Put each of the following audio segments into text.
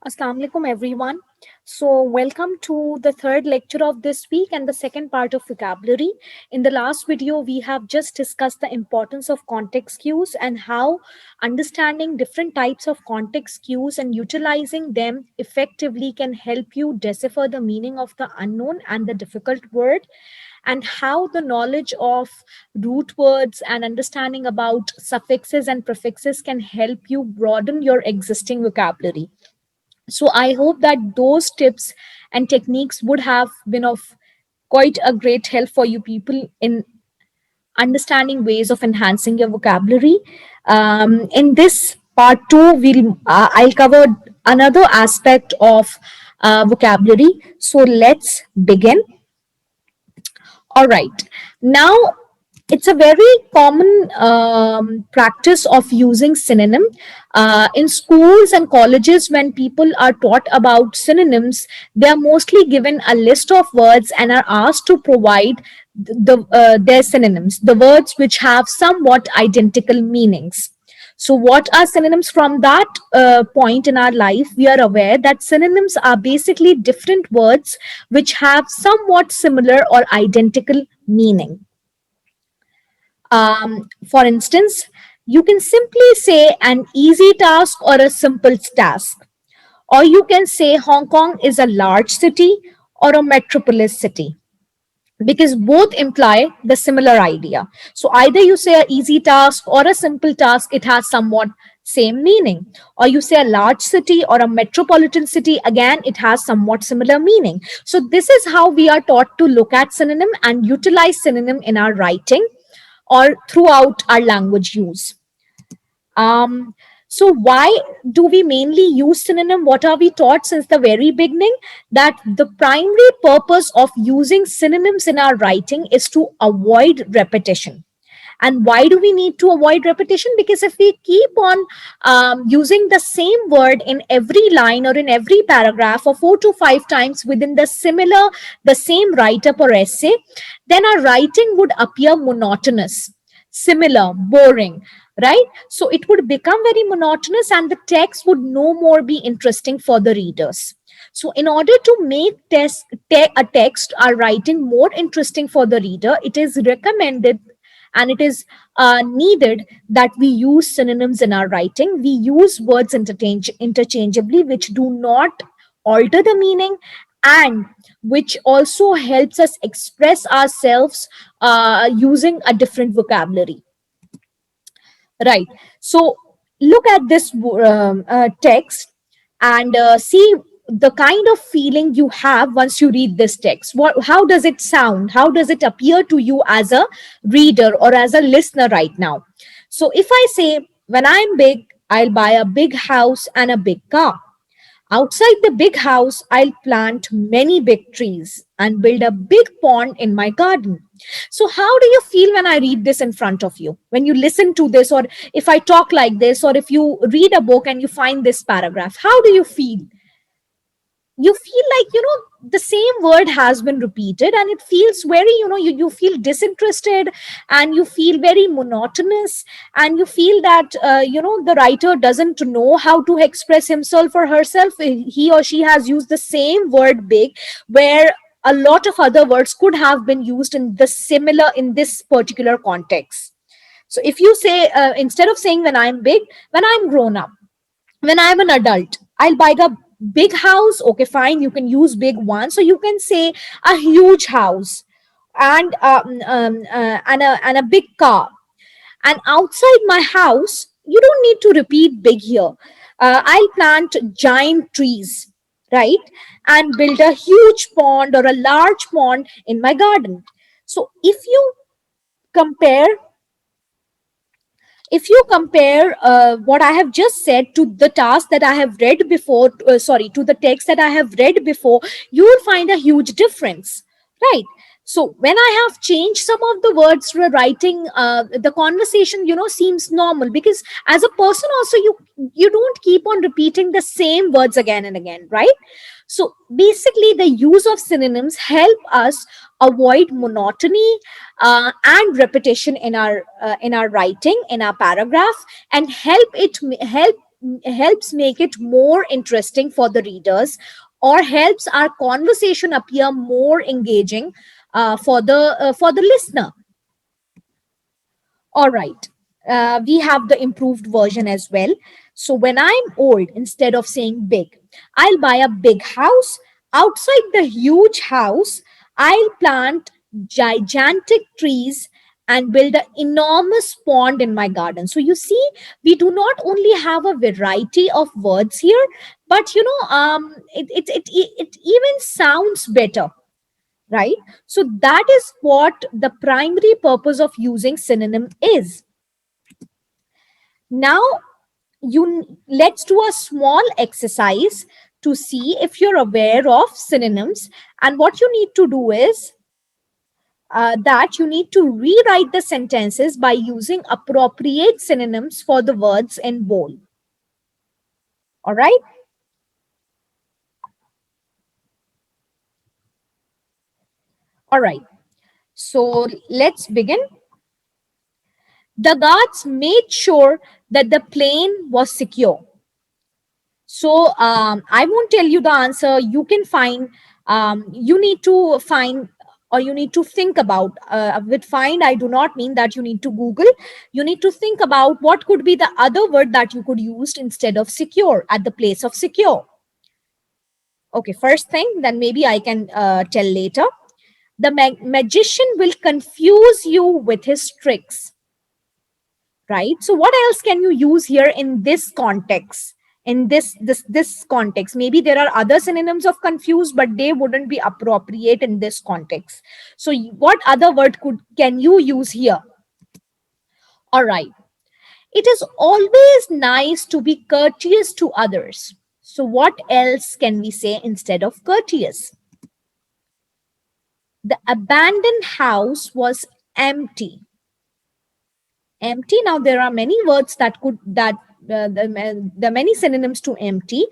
Assalamu alaikum everyone. So welcome to the third lecture of this week and the second part of vocabulary. In the last video, we have just discussed the importance of context cues and how understanding different types of context cues and utilizing them effectively can help you decipher the meaning of the unknown and the difficult word, and how the knowledge of root words and understanding about suffixes and prefixes can help you broaden your existing vocabulary. So I hope that those tips and techniques would have been of quite a great help for you people in understanding ways of enhancing your vocabulary. In this part two, I'll cover another aspect of vocabulary. So let's begin. All right. Now, it's a very common practice of using synonym in schools and colleges. When people are taught about synonyms, they are mostly given a list of words and are asked to provide their synonyms, the words which have somewhat identical meanings. So, what are synonyms? From that point in our life, we are aware that synonyms are basically different words which have somewhat similar or identical meaning. For instance, you can simply say an easy task or a simple task, or you can say Hong Kong is a large city or a metropolis city, because both imply the similar idea. So either you say a easy task or a simple task, it has somewhat same meaning. Or you say a large city or a metropolitan city, again it has somewhat similar meaning. So this is how we are taught to look at synonym and utilize synonym in our writing or throughout our language use. Um, so why do we mainly use synonym? What are we taught since the very beginning? That the primary purpose of using synonyms in our writing is to avoid repetition. And why do we need to avoid repetition? Because if we keep on using the same word in every line or in every paragraph or 4 to 5 times within the same write up or essay, then our writing would appear monotonous, similar, boring, right? So it would become very monotonous and the text would no more be interesting for the readers. So, in order to make a text or writing more interesting for the reader, it is recommended and it is needed that we use synonyms in our writing. We use words interchangeably, which do not alter the meaning and which also helps us express ourselves using a different vocabulary. Right. So look at this text and see the kind of feeling you have once you read this text. How does it sound? How does it appear to you as a reader or as a listener right now? So if I say, when I'm big, I'll buy a big house and a big car. Outside the big house, I'll plant many big trees and build a big pond in my garden. So, how do you feel when I read this in front of you? When you listen to this, or if I talk like this, or if you read a book and you find this paragraph, how do you feel? You feel like, the same word has been repeated and it feels very, you feel disinterested and you feel very monotonous and you feel that, the writer doesn't know how to express himself or herself. He or she has used the same word big where a lot of other words could have been used in this particular context. So if you say, instead of saying when I'm big, when I'm grown up, when I'm an adult, I'll buy a big house. Okay, fine. You can use big one. So you can say a huge house and a big car. And outside my house, you don't need to repeat big here. I'll plant giant trees, right? And build a huge pond or a large pond in my garden. So compare if you compare what I have just said to the task that I have read before, to the text that I have read before, you will find a huge difference, right? So when I have changed some of the words for writing, the conversation, seems normal, because as a person also, you don't keep on repeating the same words again and again, right? So basically, the use of synonyms help us avoid monotony and repetition in our writing, in our paragraph, and help helps make it more interesting for the readers, or helps our conversation appear more engaging for the listener. All right. We have the improved version as well. So when I'm old, instead of saying big, I'll buy a big house. Outside the huge house, I'll plant gigantic trees and build an enormous pond in my garden. So you see, we do not only have a variety of words here, but it even sounds better, right? So that is what the primary purpose of using synonym is. Now, let's do a small exercise to see if you're aware of synonyms. And what you need to do is that you need to rewrite the sentences by using appropriate synonyms for the words in bold. All right. All right. So let's begin. The guards made sure that the plane was secure. So I won't tell you the answer. You can find, you need to find, or you need to think about. With find, I do not mean that you need to Google. You need to think about what could be the other word that you could use instead of secure at the place of secure. Okay, first thing, then maybe I can tell later. The magician will confuse you with his tricks, right? So what else can you use here in this context? In this context, maybe there are other synonyms of confused, but they wouldn't be appropriate in this context. So what other word can you use here? All right. It is always nice to be courteous to others. So what else can we say instead of courteous? The abandoned house was empty. Empty. Now there are many words that could that there are many synonyms to empty,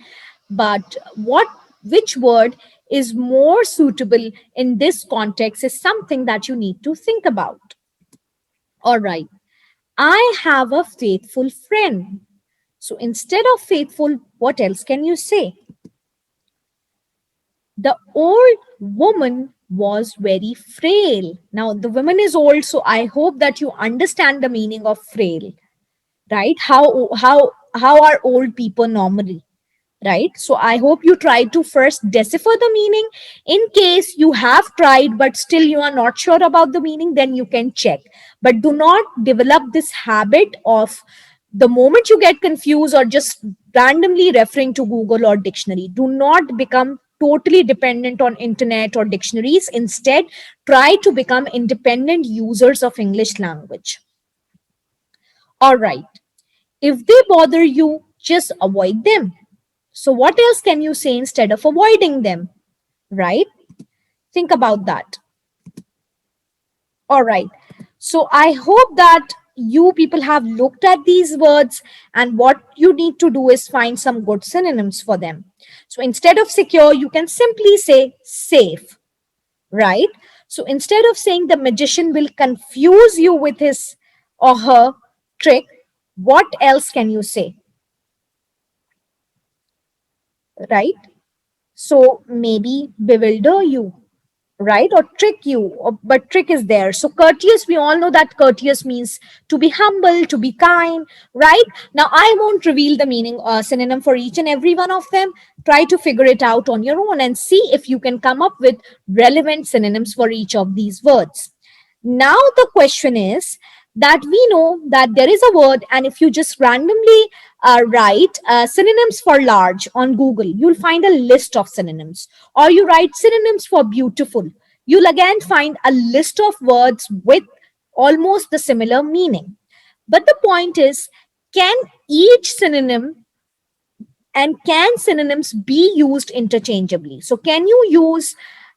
but which word is more suitable in this context is something that you need to think about. All right. I have a faithful friend. So instead of faithful, what else can you say? The old woman was very frail. Now the woman is old, so I hope that you understand the meaning of frail, right? How are old people normally, right? So I hope you try to first decipher the meaning. In case you have tried but still you are not sure about the meaning, then you can check. But do not develop this habit of, the moment you get confused or just randomly referring to Google or dictionary, do not become totally dependent on internet or dictionaries. Instead, try to become independent users of English language. All right. If they bother you, just avoid them. So what else can you say instead of avoiding them, right? Think about that. All right. So I hope that you people have looked at these words, and what you need to do is find some good synonyms for them. So instead of secure, you can simply say safe, right? So instead of saying the magician will confuse you with his or her trick, what else can you say, right? So maybe bewilder you, right? Or trick you, but trick is there. So courteous, we all know that courteous means to be humble, to be kind, right? Now I won't reveal the meaning synonym for each and every one of them. Try to figure it out on your own and see if you can come up with relevant synonyms for each of these words. Now the question is that we know that there is a word, and if you just randomly write synonyms for large on Google, you'll find a list of synonyms. Or you write synonyms for beautiful, you'll again find a list of words with almost the similar meaning. But the point is, can each synonym and can synonyms be used interchangeably? So can you use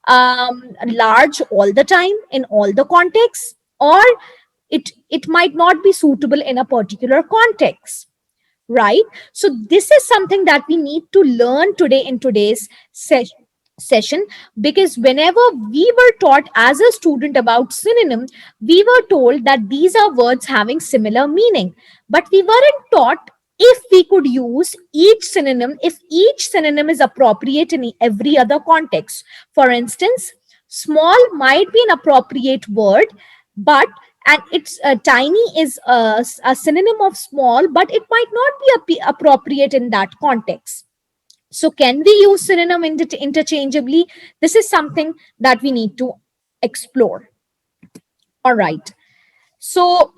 large all the time in all the contexts, or it might not be suitable in a particular context, right? So this is something that we need to learn today in today's session, because whenever we were taught as a student about synonym, we were told that these are words having similar meaning, but we weren't taught If we could use each synonym, if each synonym is appropriate in every other context. For instance, small might be an appropriate word, but and it's tiny is a synonym of small, but it might not be appropriate in that context. So, can we use synonym interchangeably? This is something that we need to explore. All right. So,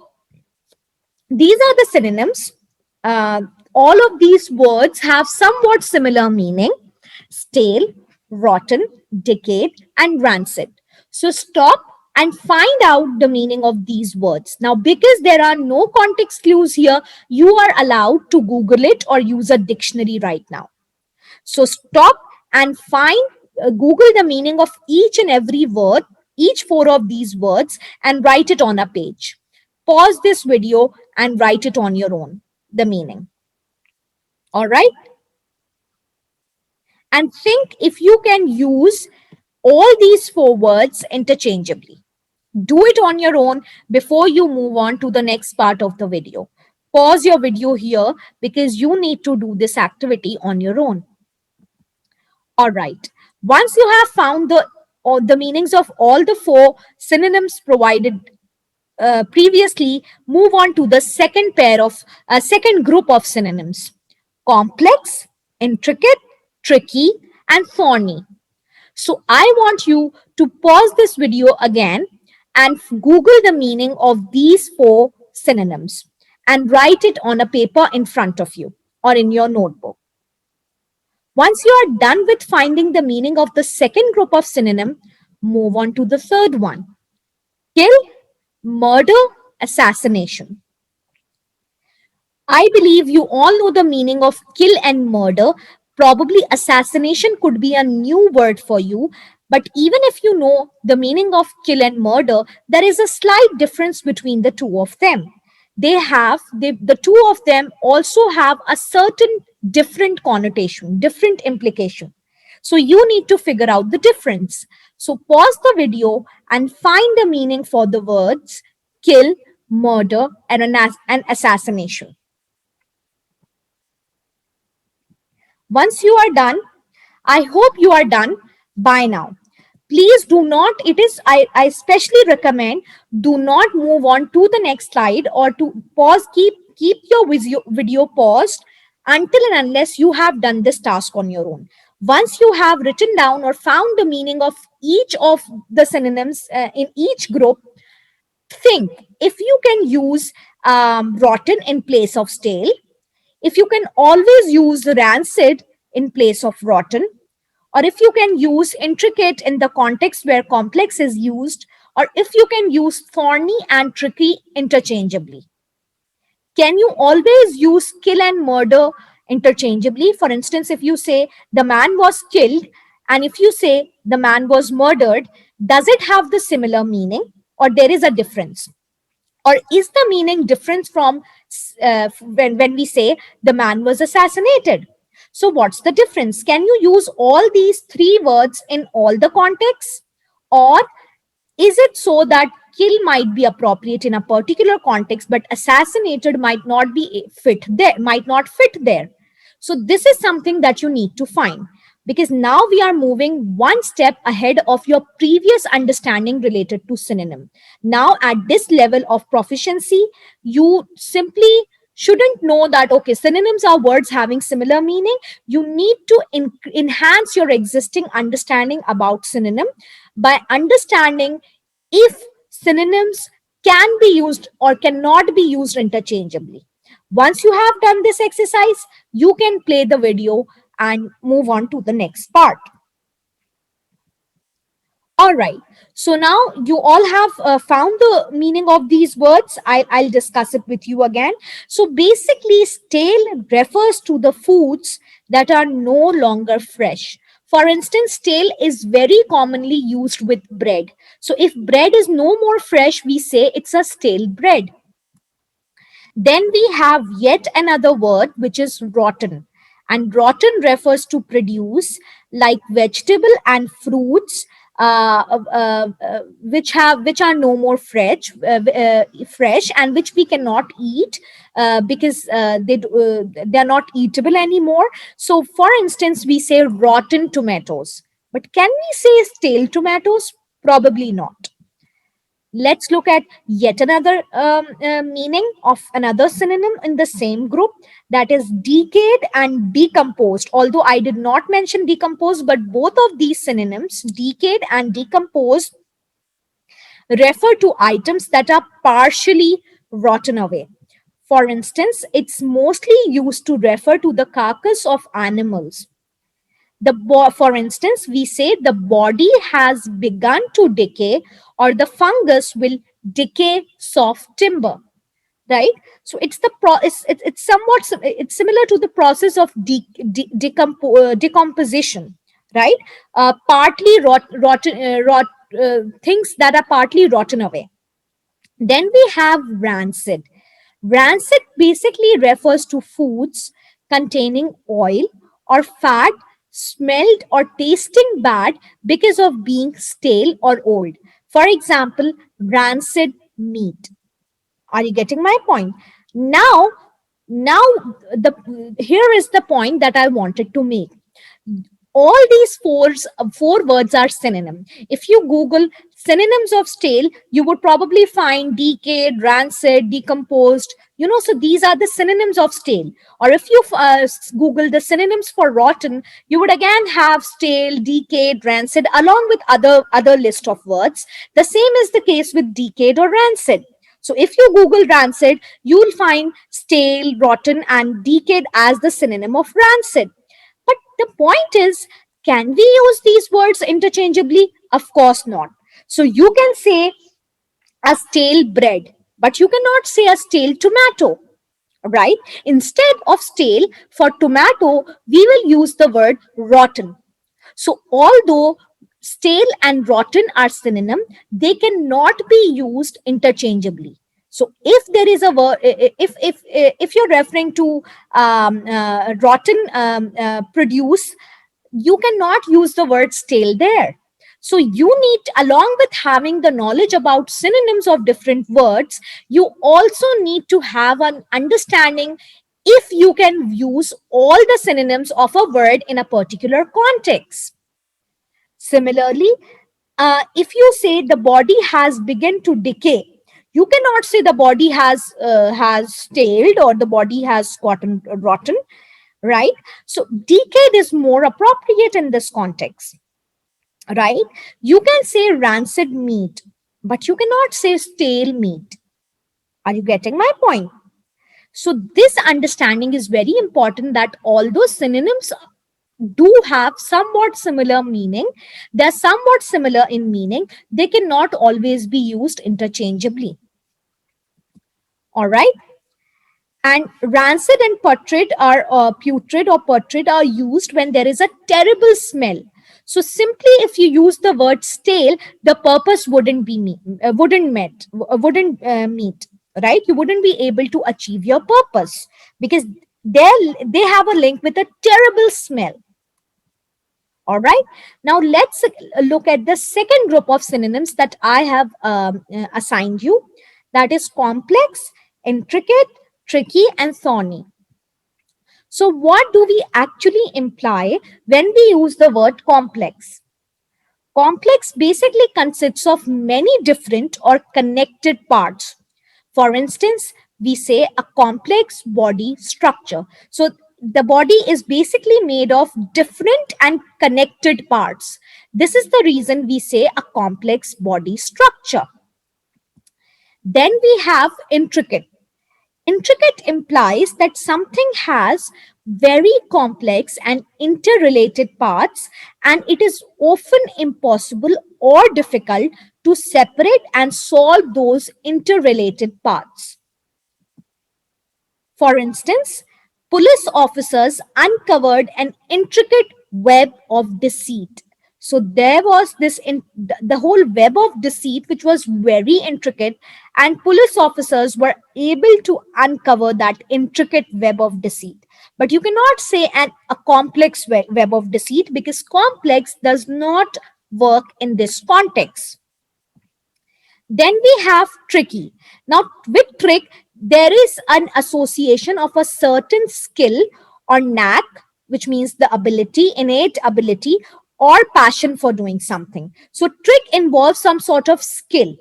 these are the synonyms. Uh, all of these words have somewhat similar meaning: stale, rotten, decayed, and rancid. So stop and find out the meaning of these words. Now, because there are no context clues here, you are allowed to Google it or use a dictionary right now. So stop and Google the meaning of each and every word, each four of these words, and write it on a page. Pause this video and write it on your own, the meaning. All right. And think if you can use all these four words interchangeably. Do it on your own before you move on to the next part of the video. Pause your video here because you need to do this activity on your own. All right. Once you have found the meanings of all the four synonyms provided previously, move on to the second group of synonyms: complex, intricate, tricky, and thorny. So I want you to pause this video again and Google the meaning of these four synonyms and write it on a paper in front of you or in your notebook. Once you are done with finding the meaning of the second group of synonym, move on to the third one: kill, murder, assassination. I believe you all know the meaning of kill and murder. Probably assassination could be a new word for you. But even if you know the meaning of kill and murder, there is a slight difference between the two of them. The two of them also have a certain different connotation, different implication. So you need to figure out the difference. So pause the video and find the meaning for the words kill, murder, and an assassination. Once you are done, I hope you are done by now. Please do not, I especially recommend, do not move on to the next slide or to pause, keep your video paused until and unless you have done this task on your own. Once you have written down or found the meaning of each of the synonyms in each group, think if you can use rotten in place of stale, if you can always use rancid in place of rotten, or if you can use intricate in the context where complex is used, or if you can use thorny and tricky interchangeably. Can you always use kill and murder interchangeably? For instance, if you say the man was killed and if you say the man was murdered, does it have the similar meaning or there is a difference? Or is the meaning different from when we say the man was assassinated? So what's the difference? Can you use all these three words in all the contexts? Or is it so that kill might be appropriate in a particular context, but assassinated might not fit there? So this is something that you need to find, because now we are moving one step ahead of your previous understanding related to synonym. Now at this level of proficiency, you simply shouldn't know that, okay, synonyms are words having similar meaning. You need to enhance your existing understanding about synonym by understanding if synonyms can be used or cannot be used interchangeably. Once you have done this exercise, you can play the video and move on to the next part. All right. So now you all have found the meaning of these words. I'll discuss it with you again. So basically, stale refers to the foods that are no longer fresh. For instance, stale is very commonly used with bread. So if bread is no more fresh, we say it's a stale bread. Then we have yet another word, which is rotten. And rotten refers to produce like vegetable and fruits which are no more fresh, and which we cannot eat because they are not eatable anymore. So, for instance, we say rotten tomatoes, but can we say stale tomatoes? Probably not. Let's look at yet another meaning of another synonym in the same group, that is decayed and decomposed. Although I did not mention decomposed, but both of these synonyms, decayed and decomposed, refer to items that are partially rotten away. For instance, it's mostly used to refer to the carcass of animals. For instance, we say the body has begun to decay, or the fungus will decay soft timber, right? So it's it's somewhat it's similar to the process of decomposition, right? Partly things that are partly rotten away. Then we have rancid. Rancid basically refers to foods containing oil or fat, smelled or tasting bad because of being stale or old. For example, rancid meat. Are you getting my point? Now, now the here is the point that I wanted to make. All these four words are synonym. If you Google synonyms of stale, you would probably find decayed, rancid, decomposed. So these are the synonyms of stale. Or if you Google the synonyms for rotten, you would again have stale, decayed, rancid, along with other list of words. The same is the case with decayed or rancid. So if you Google rancid, you will find stale, rotten, and decayed as the synonym of rancid. But the point is, can we use these words interchangeably? Of course not. So you can say a stale bread, but you cannot say a stale tomato, right? Instead of stale, for tomato, we will use the word rotten. So although stale and rotten are synonym, they cannot be used interchangeably. So if there is a word, if you're referring to rotten produce, you cannot use the word stale there. So you need, along with having the knowledge about synonyms of different words, you also need to have an understanding if you can use all the synonyms of a word in a particular context. Similarly, if you say the body has begun to decay, you cannot say the body has staled or the body has gotten rotten, right? So decayed is more appropriate in this context, right? You can say rancid meat, but you cannot say stale meat. Are you getting my point? So this understanding is very important, that although synonyms do have somewhat similar meaning, they're somewhat similar in meaning, they cannot always be used interchangeably. All right. And rancid and putrid or putrid are used when there is a terrible smell. So simply, if you use the word stale, the purpose wouldn't meet, right? You wouldn't be able to achieve your purpose because they have a link with a terrible smell. All right. Now let's look at the second group of synonyms that I have assigned you. That is complex, intricate, tricky, and thorny. So what do we actually imply when we use the word complex? Complex basically consists of many different or connected parts. For instance, we say a complex body structure. So the body is basically made of different and connected parts. This is the reason we say a complex body structure. Then we have intricate. Intricate implies that something has very complex and interrelated parts, and it is often impossible or difficult to separate and solve those interrelated parts. For instance, police officers uncovered an intricate web of deceit. So there was the whole web of deceit, which was very intricate, and police officers were able to uncover that intricate web of deceit. But you cannot say a complex web of deceit, because complex does not work in this context. Then we have tricky. Now, with trick, there is an association of a certain skill or knack, which means the ability, innate ability, or passion for doing something. So, trick involves some sort of skill.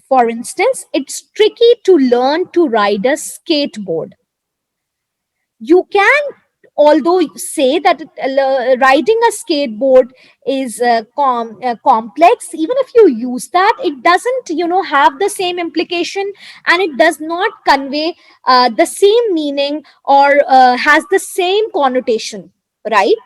For instance, it's tricky to learn to ride a skateboard. You can, although say that riding a skateboard is complex, even if you use that, it doesn't have the same implication, and it does not convey the same meaning, or has the same connotation, right?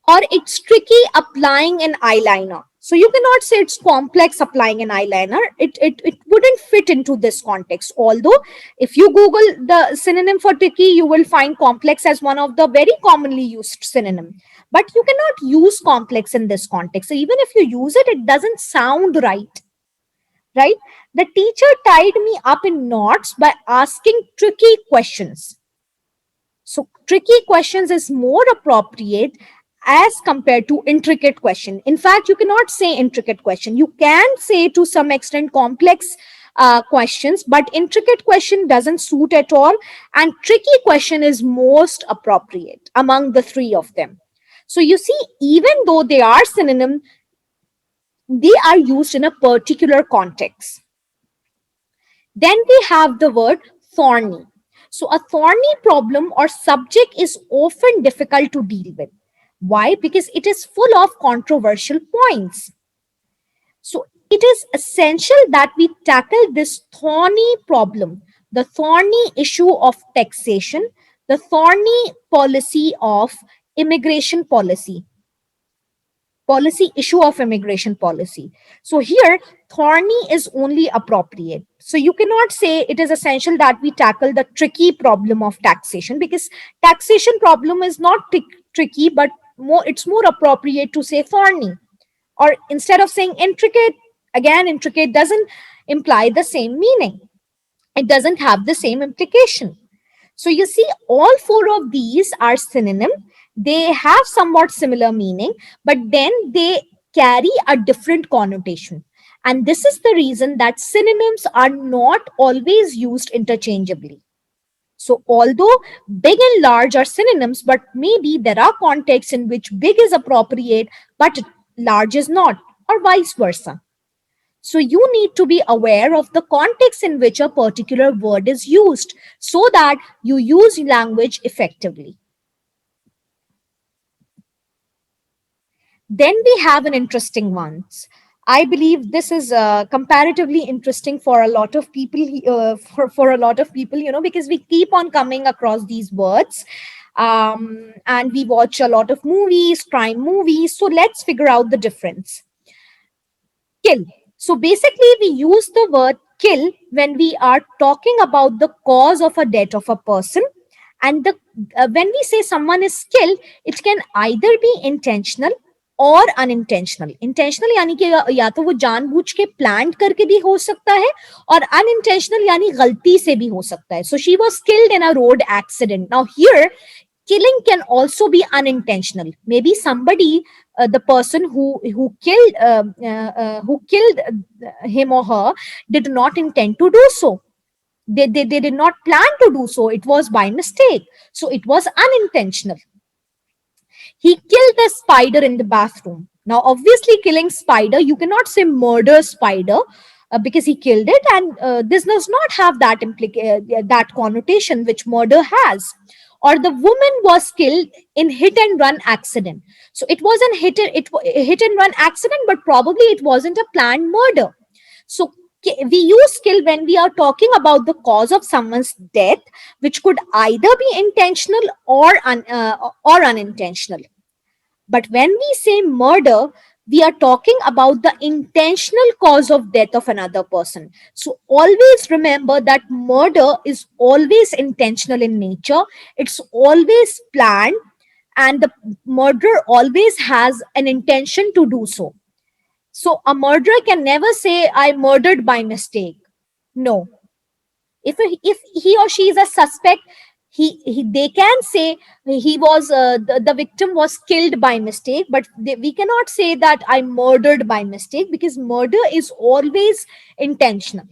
Or it's tricky applying an eyeliner. So you cannot say it's complex applying an eyeliner. It wouldn't fit into this context. Although, if you Google the synonym for tricky, you will find complex as one of the very commonly used synonym. But you cannot use complex in this context. So even if you use it, it doesn't sound right. Right? The teacher tied me up in knots by asking tricky questions. So tricky questions is more appropriate as compared to intricate question. In fact, you cannot say intricate question. You can say to some extent complex questions, but intricate question doesn't suit at all. And tricky question is most appropriate among the three of them. So you see, even though they are synonym, they are used in a particular context. Then we have the word thorny. So, a thorny problem or subject is often difficult to deal with. Why? Because it is full of controversial points. So, it is essential that we tackle this thorny problem, the thorny issue of taxation, the thorny policy of immigration policy issue of immigration policy. So here, thorny is only appropriate. So you cannot say it is essential that we tackle the tricky problem of taxation, because taxation problem is not tricky, but it's more appropriate to say thorny. Or instead of saying intricate, again, intricate doesn't imply the same meaning. It doesn't have the same implication. So you see, all four of these are synonym. They have somewhat similar meaning, but then they carry a different connotation. And this is the reason that synonyms are not always used interchangeably. So although big and large are synonyms, but maybe there are contexts in which big is appropriate, but large is not, or vice versa. So you need to be aware of the context in which a particular word is used so that you use language effectively. Then we have an interesting one. I believe this is comparatively interesting for a lot of people. For a lot of people, because we keep on coming across these words, and we watch a lot of movies, crime movies. So let's figure out the difference. Kill. So basically, we use the word kill when we are talking about the cause of a death of a person. And when we say someone is killed, it can either be intentional और unintentional. Intentional यानी कि या तो वो जानबूझ के plan करके भी हो सकता है, और अनइंटेंशनल यानी गलती से भी हो सकता है. So she was killed in a road accident. Now here, killing can also be unintentional. Maybe somebody, the person who killed him or her, did not intend to do so. They did not plan to do so. It was by mistake. So it was unintentional. He killed the spider in the bathroom. Now, obviously, killing spider, you cannot say murder spider, because he killed it, and this does not have that connotation which murder has. Or the woman was killed in hit and run accident. So it was a hit and run accident, but probably it wasn't a planned murder. So we use kill when we are talking about the cause of someone's death, which could either be intentional or unintentional. But when we say murder, we are talking about the intentional cause of death of another person. So always remember that murder is always intentional in nature. It's always planned, and the murderer always has an intention to do so. So a murderer can never say, I murdered by mistake. No. If he or she is a suspect, They can say the victim was killed by mistake, but we cannot say that I murdered by mistake, because murder is always intentional.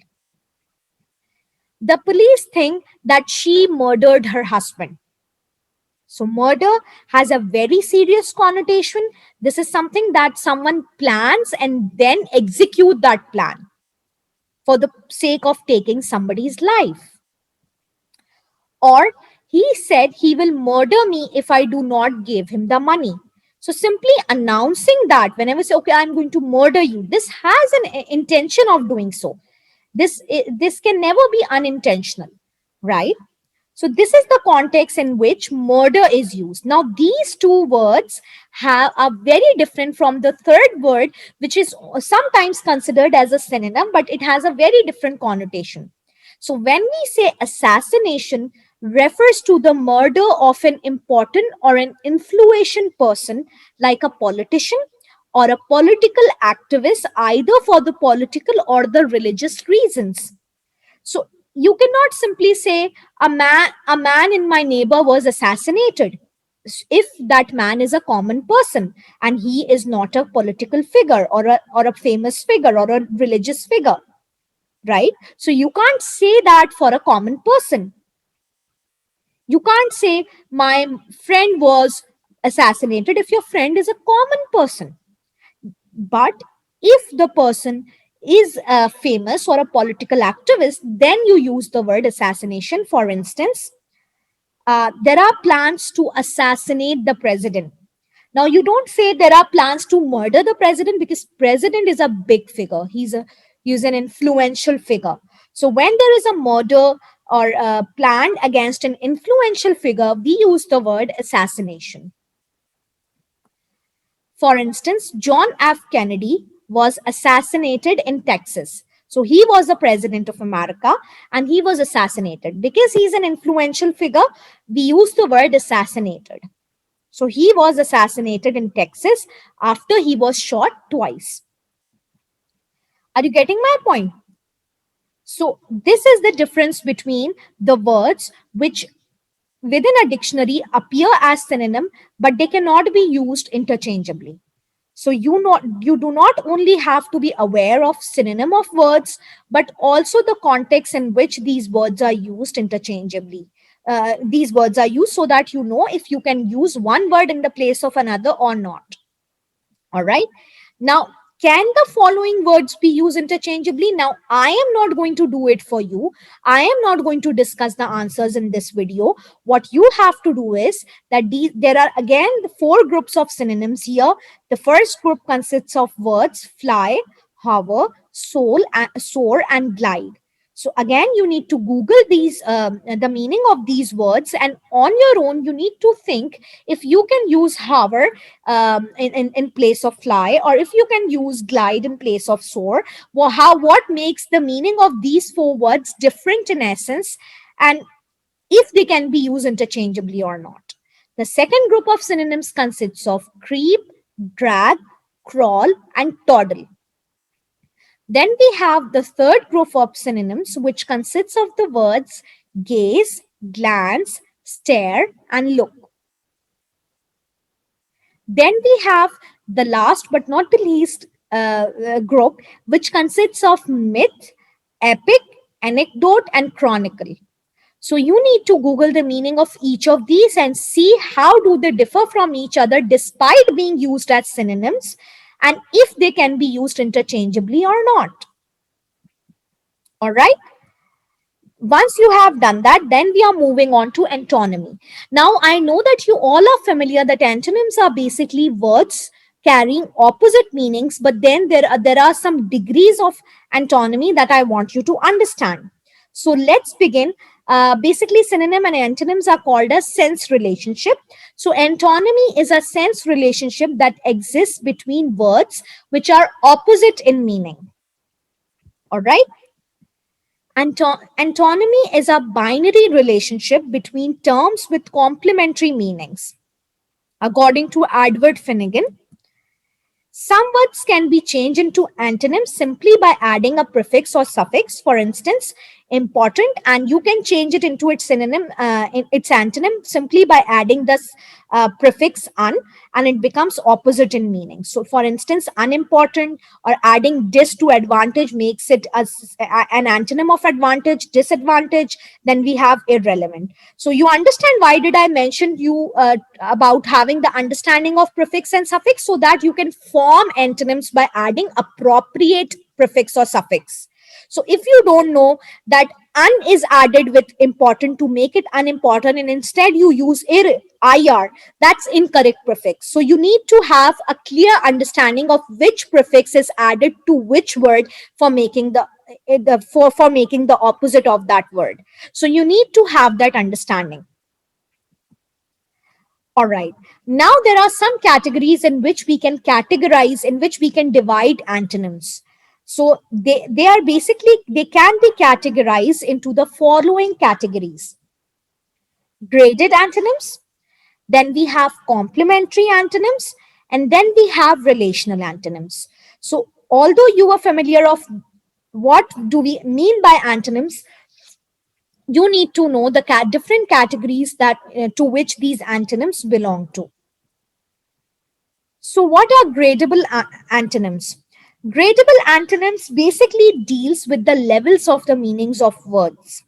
The police think that she murdered her husband. So murder has a very serious connotation. This is something that someone plans and then execute that plan for the sake of taking somebody's life. Or he said he will murder me if I do not give him the money. So simply announcing that, whenever say, okay, I'm going to murder you, this has an intention of doing so. This can never be unintentional, right? So this is the context in which murder is used. Now, these two words are very different from the third word, which is sometimes considered as a synonym, but it has a very different connotation. So when we say assassination, refers to the murder of an important or an influential person, like a politician or a political activist, either for the political or the religious reasons. So you cannot simply say a man in my neighbor was assassinated if that man is a common person and he is not a political figure or a famous figure or a religious figure, right? So you can't say that for a common person. You can't say my friend was assassinated if your friend is a common person. But if the person is famous or a political activist, then you use the word assassination. For instance, there are plans to assassinate the president. Now, you don't say there are plans to murder the president, because president is a big figure. He's an influential figure. So when there is a murder or planned against an influential figure, we use the word assassination. For instance, John F. Kennedy was assassinated in Texas. So he was the president of America and he was assassinated. Because he's an influential figure, we use the word assassinated. So he was assassinated in Texas after he was shot twice. Are you getting my point? So this is the difference between the words which within a dictionary appear as synonym, but they cannot be used interchangeably. So you do not only have to be aware of synonym of words, but also the context in which these words are used interchangeably. These words are used so that you know if you can use one word in the place of another or not. All right. Now, can the following words be used interchangeably? Now, I am not going to do it for you. I am not going to discuss the answers in this video. What you have to do is that there are again the four groups of synonyms here. The first group consists of words fly, hover, soar, and glide. So again, you need to Google the meaning of these words, and on your own, you need to think if you can use hover in place of fly, or if you can use glide in place of soar. What makes the meaning of these four words different in essence, and if they can be used interchangeably or not. The second group of synonyms consists of creep, drag, crawl, and toddle. Then we have the third group of synonyms, which consists of the words gaze, glance, stare, and look. Then we have the last but not the least group, which consists of myth, epic, anecdote, and chronicle. So you need to Google the meaning of each of these and see how do they differ from each other despite being used as synonyms, and if they can be used interchangeably or not. All right. Once you have done that, then we are moving on to antonymy. Now, I know that you all are familiar that antonyms are basically words carrying opposite meanings, but then there are some degrees of antonymy that I want you to understand. So let's begin. Basically, synonym and antonyms are called as sense relationship. So antonymy is a sense relationship that exists between words which are opposite in meaning. All right. Antonymy is a binary relationship between terms with complementary meanings. According to Edward Finnegan, some words can be changed into antonyms simply by adding a prefix or suffix. For instance, important, and you can change it into its synonym, its antonym, simply by adding this prefix un, and it becomes opposite in meaning. So, for instance, unimportant or adding dis to advantage makes it an antonym of advantage. Disadvantage, then we have irrelevant. So, you understand why did I mention you about having the understanding of prefix and suffix, so that you can form antonyms by adding appropriate prefix or suffix. So if you don't know that un is added with important to make it unimportant, and instead you use ir, that's incorrect prefix. So you need to have a clear understanding of which prefix is added to which word for making for making the opposite of that word. So you need to have that understanding. All right. Now there are some categories in which we can categorize, in which we can divide antonyms. So they are basically, they can be categorized into the following categories: graded antonyms, then we have complementary antonyms, and then we have relational antonyms. So although you are familiar of what do we mean by antonyms, you need to know the different categories that to which these antonyms belong to. So, what are gradable antonyms? Gradable antonyms basically deals with the levels of the meanings of words.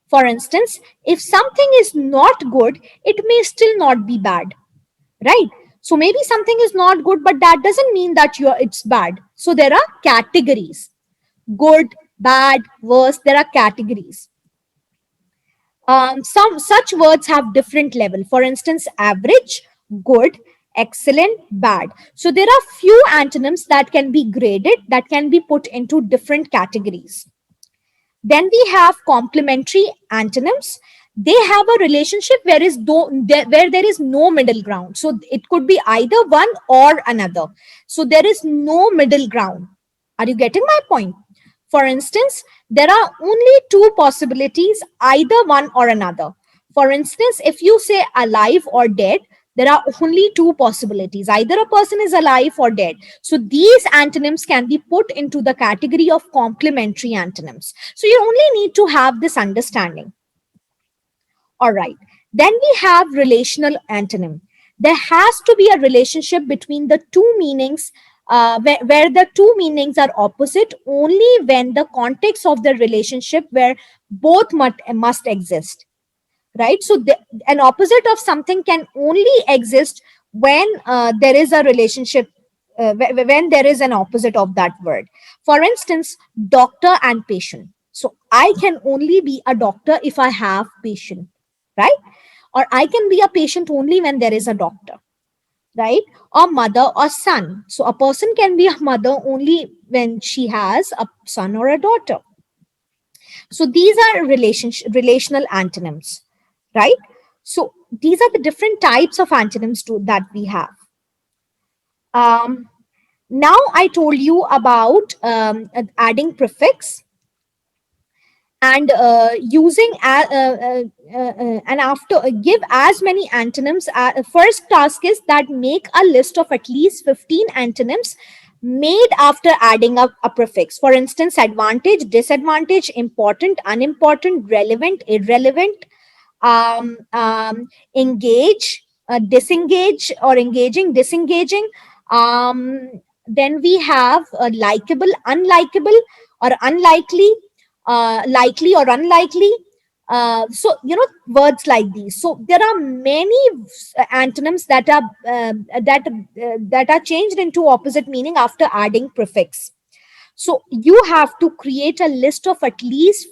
For instance, if something is not good, it may still not be bad, right? So maybe something is not good, but that doesn't mean that it's bad. So there are categories: good, bad, worse. There are categories. Some such words have different level. For instance, average, good, excellent, bad. So there are few antonyms that can be graded, that can be put into different categories. Then we have complementary antonyms. They have a relationship where there is no middle ground. So it could be either one or another. So there is no middle ground. Are you getting my point? For instance, there are only two possibilities, either one or another. For instance, if you say alive or dead, there are only two possibilities, either a person is alive or dead. So these antonyms can be put into the category of complementary antonyms. So you only need to have this understanding. All right. Then we have relational antonym. There has to be a relationship between the two meanings, where the two meanings are opposite only when the context of the relationship where both must exist, right? So an opposite of something can only exist when there is a relationship, when there is an opposite of that word. For instance, doctor and patient. So I can only be a doctor if I have patient, right? Or I can be a patient only when there is a doctor, right? Or mother or son. So a person can be a mother only when she has a son or a daughter. So these are relational antonyms, right? So these are the different types of antonyms that we have. Um, Now I told you about adding prefix and using and after give as many antonyms. First task is that make a list of at least 15 antonyms made after adding a prefix. For instance, advantage, disadvantage, important, unimportant, relevant, irrelevant, engage, disengage, or engaging, disengaging. Then we have likable, unlikable, or unlikely, likely or unlikely. So words like these. So there are many antonyms that are that are changed into opposite meaning after adding prefix. So you have to create a list of at least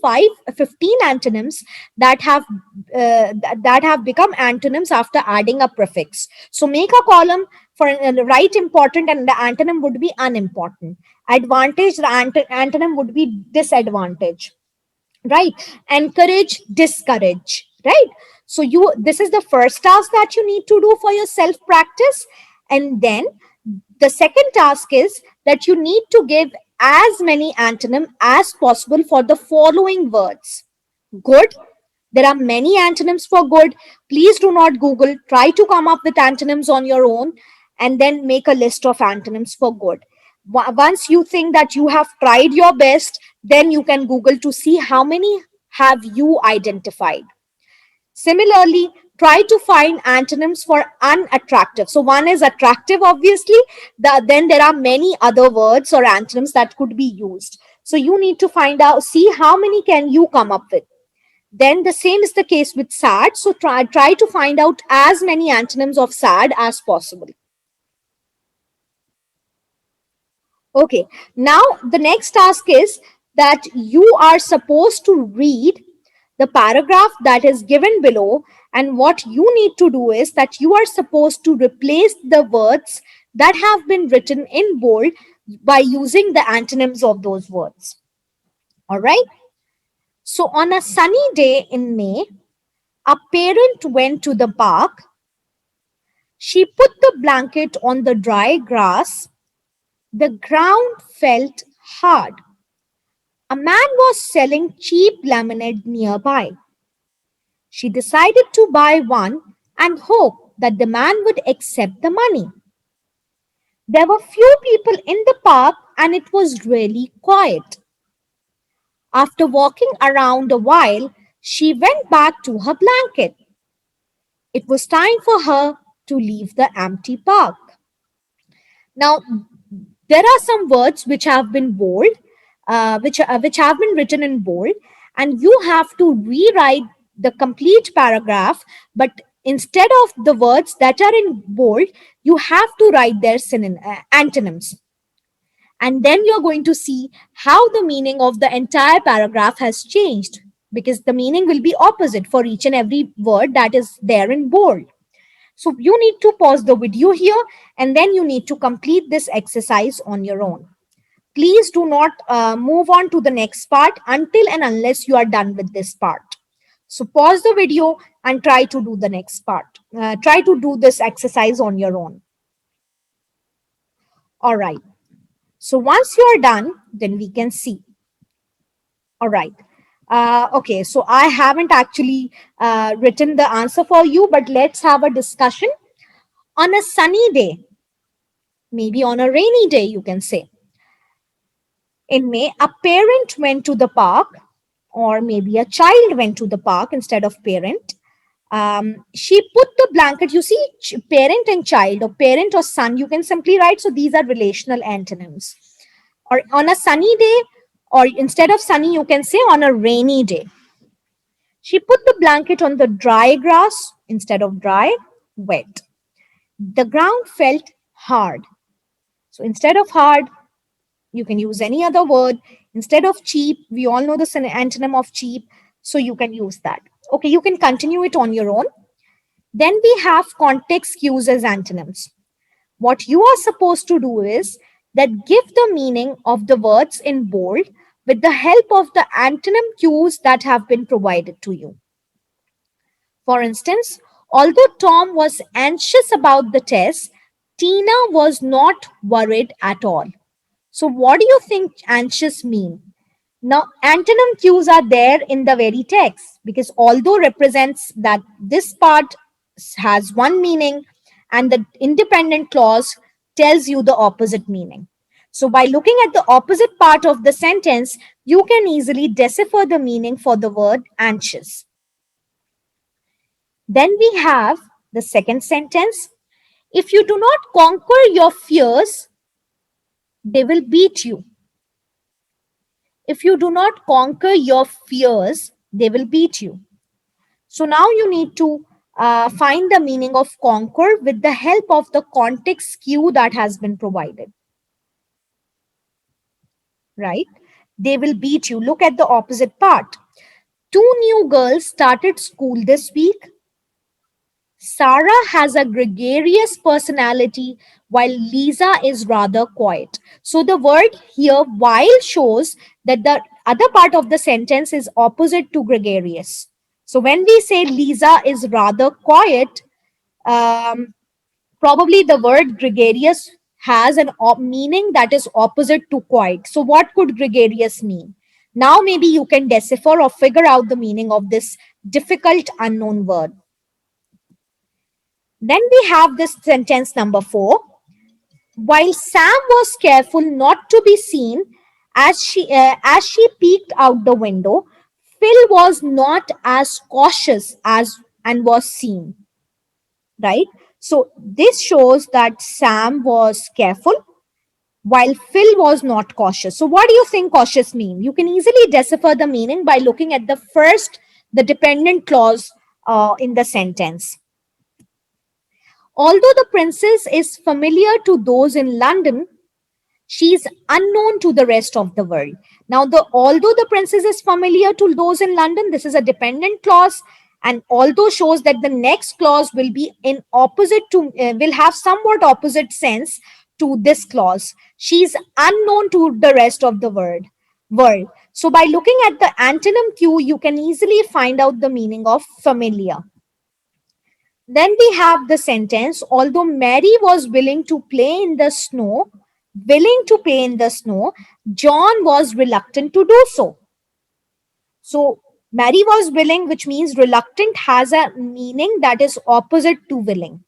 15 antonyms that have that have become antonyms after adding a prefix. So make a column for write important, and the antonym would be unimportant. Advantage, the antonym would be disadvantage, right? Encourage, discourage, right? So this is the first task that you need to do for your self practice. And then the second task is that you need to give as many antonym as possible for the following words. Good. There are many antonyms for good. Please do not Google. Try to come up with antonyms on your own and then make a list of antonyms for good. Once you think that you have tried your best, then you can Google to see how many have you identified. Similarly, try to find antonyms for unattractive. So one is attractive, obviously. Then there are many other words or antonyms that could be used. So you need to find out, see how many can you come up with. Then the same is the case with sad. So try to find out as many antonyms of sad as possible. Okay, now the next task is that you are supposed to read the paragraph that is given below, and what you need to do is that you are supposed to replace the words that have been written in bold by using the antonyms of those words. All right. So on a sunny day in May, a parent went to the park. She put the blanket on the dry grass. The ground felt hard. A man was selling cheap lemonade nearby. She decided to buy one and hope that the man would accept the money. There were few people in the park and it was really quiet. After walking around a while, she went back to her blanket. It was time for her to leave the empty park. Now, there are some words which have been bold, which have been written in bold, and you have to rewrite the complete paragraph. But instead of the words that are in bold, you have to write their antonyms, and then you're going to see how the meaning of the entire paragraph has changed, because the meaning will be opposite for each and every word that is there in bold. So you need to pause the video here, and then you need to complete this exercise on your own. Please do not move on to the next part until and unless you are done with this part. So pause the video and try to do the next part. Try to do this exercise on your own. All right. So once you are done, then we can see. All right. Okay, so I haven't actually written the answer for you, but let's have a discussion. On a sunny day, maybe on a rainy day, you can say. In May, a parent went to the park, or maybe a child went to the park instead of parent. She put the blanket, you see, parent and child, or parent or son, you can simply write. So these are relational antonyms. Or on a sunny day, or instead of sunny, you can say on a rainy day. She put the blanket on the dry grass instead of dry, wet. The ground felt hard. So instead of hard, you can use any other word. Instead of cheap, we all know the antonym of cheap, so you can use that. Okay, you can continue it on your own. Then we have context cues as antonyms. What you are supposed to do is that give the meaning of the words in bold with the help of the antonym cues that have been provided to you. For instance, although Tom was anxious about the test, Tina was not worried at all. So what do you think anxious mean? Now, antonym cues are there in the very text, because although represents that this part has one meaning and the independent clause tells you the opposite meaning. So by looking at the opposite part of the sentence, you can easily decipher the meaning for the word anxious. Then we have the second sentence. If you do not conquer your fears, they will beat you. If you do not conquer your fears, they will beat you. So now you need to find the meaning of conquer with the help of the context cue that has been provided. Right? They will beat you. Look at the opposite part. Two new girls started school this week. Sarah has a gregarious personality while Lisa is rather quiet. So the word here while shows that the other part of the sentence is opposite to gregarious. So when we say Lisa is rather quiet, probably the word gregarious has an meaning that is opposite to quiet. So what could gregarious mean? Now maybe you can decipher or figure out the meaning of this difficult unknown word. Then we have this sentence number 4. While Sam was careful not to be seen as she peeked out the window, Phil was not as cautious as and was seen, right? So this shows that Sam was careful while Phil was not cautious. So what do you think cautious mean? You can easily decipher the meaning by looking at the dependent clause in the sentence. Although the princess is familiar to those in London, she is unknown to the rest of the world. Now, although the princess is familiar to those in London, this is a dependent clause, and although shows that the next clause will be in opposite to will have somewhat opposite sense to this clause. She is unknown to the rest of the world. So, by looking at the antonym Q, you can easily find out the meaning of familiar. Then we have the sentence, although Mary was willing to play in the snow, John was reluctant to do so. So, Mary was willing, which means reluctant has a meaning that is opposite to willing.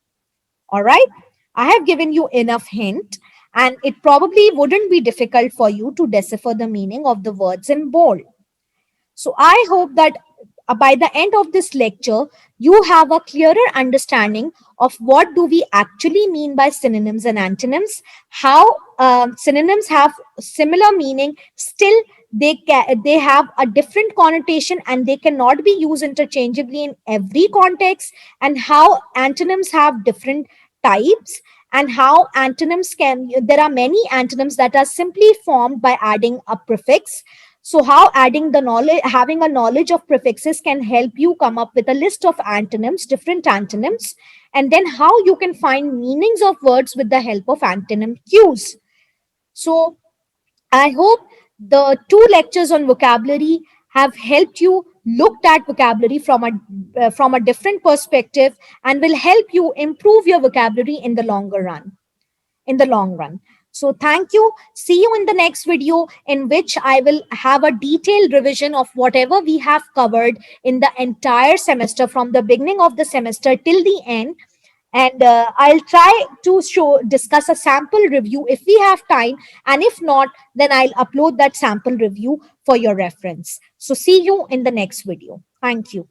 All right. I have given you enough hint, and it probably wouldn't be difficult for you to decipher the meaning of the words in bold. So I hope that by the end of this lecture, you have a clearer understanding of what do we actually mean by synonyms and antonyms, how synonyms have similar meaning, still they have a different connotation and they cannot be used interchangeably in every context, and how antonyms have different types, and how antonyms there are many antonyms that are simply formed by adding a prefix. So how having a knowledge of prefixes can help you come up with a list of antonyms, different antonyms, and then how you can find meanings of words with the help of antonym cues. So I hope the two lectures on vocabulary have helped you looked at vocabulary from a different perspective, and will help you improve your vocabulary in the long run. So thank you. See you in the next video, in which I will have a detailed revision of whatever we have covered in the entire semester, from the beginning of the semester till the end. And I'll try to discuss a sample review if we have time. And if not, then I'll upload that sample review for your reference. So see you in the next video. Thank you.